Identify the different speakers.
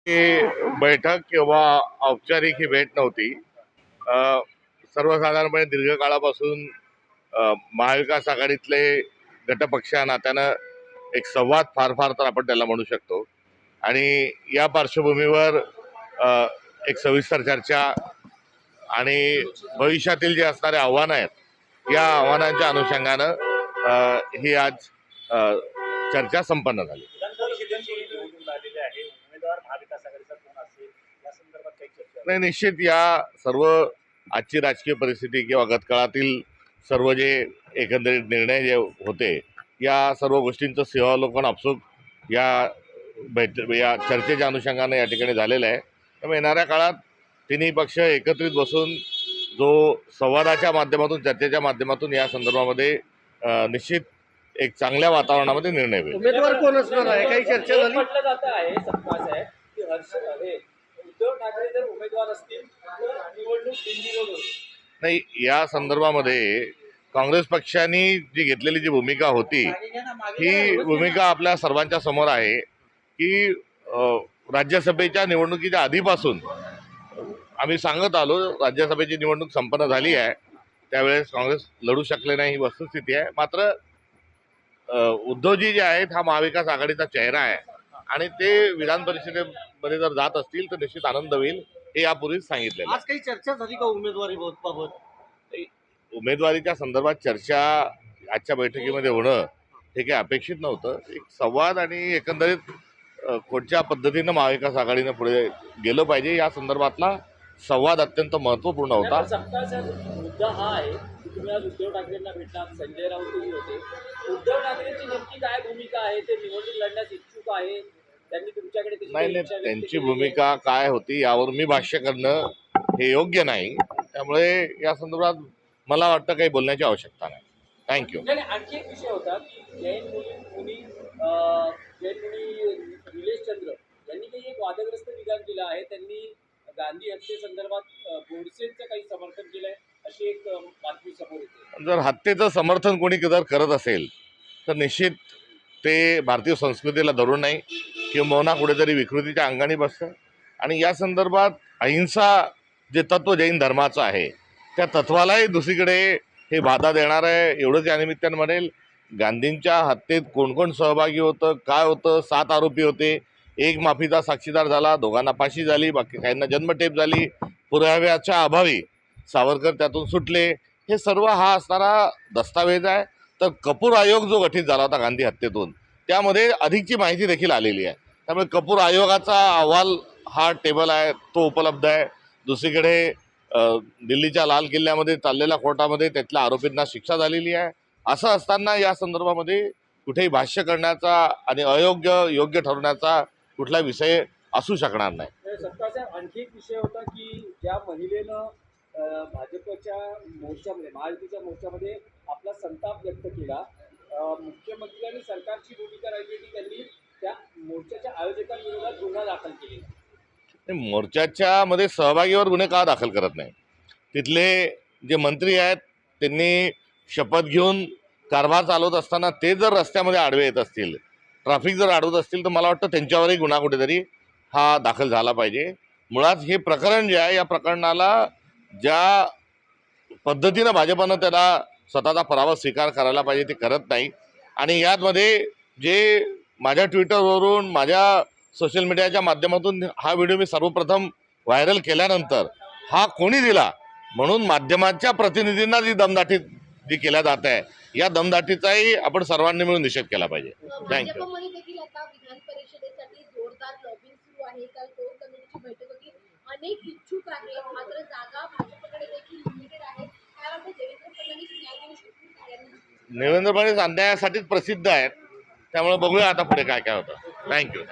Speaker 1: ही बैठक किंवा औपचारिक ही भेट नव्हती. अ, सर्वसाधारणपणे दीर्घकाळापासून महाविकास आघाडीतले घटपक्ष या नात्यानं एक संवाद फार फार तर आपण त्याला म्हणू शकतो. आणि या पार्श्वभूमीवर अ, एक सविस्तर चर्चा आणि भविष्यातील जे असणारे आव्हानं आहेत या आव्हानांच्या अनुषंगानं ही आज अ, चर्चा संपन्न झाली. नाही, निश्चित या सर्व आजची राजकीय परिस्थिती किंवा गतकाळातील सर्व जे एकंदरीत निर्णय जे होते या सर्व गोष्टींचं सिंहावलोकन आपसूक या चर्चेच्या अनुषंगाने या ठिकाणी झालेलं आहे. त्यामुळे येणाऱ्या काळात तिन्ही पक्ष एकत्रित बसून जो संवादाच्या माध्यमातून चर्चेच्या माध्यमातून या संदर्भामध्ये निश्चित एक चांगल्या वातावरणामध्ये निर्णय होईल.
Speaker 2: उमेदवार कोण असणार आहे काही चर्चा झाली?
Speaker 3: म्हटलं जात आहे सबकाच आहे की उद्धव ठाकरे जर उमेदवार असतील तर निवडणूक बिनविरोध होईल.
Speaker 1: नाही, या संदर्भामध्ये काँग्रेस पक्षाने जी घेतलेली जी भूमिका होती ही भूमिका आपल्या सर्वांच्या समोर आहे की राज्यसभेच्या निवडणुकीच्या आधीपासून आम्ही सांगत आलो. राज्यसभेची निवडणूक संपन्न झाली आहे, त्यावेळेस काँग्रेस लढू शकले नाही ही वस्तुस्थिती आहे. मात्र उद्धवजी जे आहेत हा महाविकास आघाडीचा चेहरा आहे आणि ते विधान परिषदेमध्ये जर जात असतील तर निश्चित आनंद होईल हे यापूर्वीच सांगितलेलं.
Speaker 2: आज काही चर्चा झाली का उमेदवारी बाबत?
Speaker 1: उमेदवारीच्या संदर्भात चर्चा आजच्या बैठकीमध्ये होणं हे काही अपेक्षित नव्हतं. एक संवाद आणि एकंदरीत कोणत्या पद्धतीनं महाविकास आघाडीनं पुढे गेलं पाहिजे या संदर्भातला संवाद अत्यंत महत्त्वपूर्ण होता.
Speaker 3: सबकाचा मुद्दा हा आहे की तुम्ही आज उद्धव ठाकरेंना भेटणार, संजय राऊतही होते. उद्धव ठाकरेंची नक्की काय भूमिका आहे? ते निवडणूक लढण्यास इच्छुक आहे, त्यांनी तुमच्याकडे
Speaker 1: नाही, त्यांची भूमिका काय होती यावर मी भाष्य करणं हे योग्य नाही. त्यामुळे या संदर्भात मला वाटतं काही बोलण्याची आवश्यकता नाही. थँक्यू.
Speaker 3: आणखी एक विषय होता की जैन मुनी निलेश चंद्र यांनी काही एक वादग्रस्त विधान केलं आहे. त्यांनी गांधी हत्येसंदर्भात गोडसेंचं काही समर्थन केलंय अशी एक बातमी समोर येते.
Speaker 1: जर हत्येचं समर्थन कोणी जर करत असेल तर निश्चित ते भारतीय संस्कृतीला धरून नाही किंवा कुठेतरी विकृतीच्या अंगाने बसतं. आणि या संदर्भात अहिंसा जे तत्व जैन धर्माचं आहे त्या तत्वालाही दुसरीकडे हे बाधा देणार आहे. एवढंच या निमित्तानं म्हणेल, गांधींच्या हत्येत कोण कोण सहभागी होतं, काय होतं, 7 आरोपी होते, एक माफीचा साक्षीदार झाला, दोघांना फाशी झाली, बाकी काहींना जन्मठेप झाली, पुराव्याच्या अभावी सावरकर त्यातून सुटले. हे सर्व हा असणारा दस्तावेज आहे. तर कपूर आयोग जो गठीत झाला होता गांधी हत्येतून त्यामध्ये अधिकची माहिती देखील आलेली आहे. त्यामुळे कपूर आयोगाचा अहवाल हा टेबल आहे, तो उपलब्ध आहे. दुसरीकडे दिल्लीच्या लाल किल्ल्यामध्ये चाललेल्या कोर्टामध्ये त्यातल्या आरोपींना शिक्षा झालेली आहे. असं असताना या संदर्भामध्ये कुठेही भाष्य करण्याचा आणि योग्य ठरवण्याचा कुठला विषय असू शकणार नाही.
Speaker 3: सत्ताचा आणखी एक विषय होता की ज्या महिलेनं भाजपच्या मोर्चामध्ये, महायुतीच्या मोर्चामध्ये आपला संताप व्यक्त केला, मुख्यमंत्री आणि सरकारची भूमिका राहिली की त्यांनी त्या मोर्चाच्या आयोजकांविरोधात गुन्हा दाखल केली.
Speaker 1: मोर्चाच्या मध्ये सहभागीवर गुन्हे का दाखल करत नाही? तिथले जे मंत्री आहेत त्यांनी शपथ घेऊन कारभार चालवत असताना ते जर रस्त्यामध्ये आडवे येत असतील, ट्रॅफिक जर अडवत असतील तर मला वाटतं त्यांच्यावरही गुन्हा कुठेतरी हा दाखल झाला पाहिजे. मुळात हे प्रकरण जे आहे या प्रकरणाला ज्या पद्धतीनं भाजपनं त्याला स्वतःचा पराभव स्वीकार करायला पाहिजे ते करत नाही. आणि यामध्ये जे माझ्या ट्विटरवरून माझ्या सोशल मीडियाच्या माध्यमातून हा व्हिडिओ मी सर्वप्रथम व्हायरल केल्यानंतर हा कोणी दिला म्हणून माध्यमांच्या प्रतिनिधींना जी दमदाटी जी केल्या जात आहे या दमदाटीचाही आपण सर्वांनी मिळून निषेध केला पाहिजे. थँक्यू. देवेंद्र फडणवीस अन्यायासाठीच प्रसिद्ध आहेत. त्यामुळे बघूया आता पुढे काय काय होतं. थँक्यू.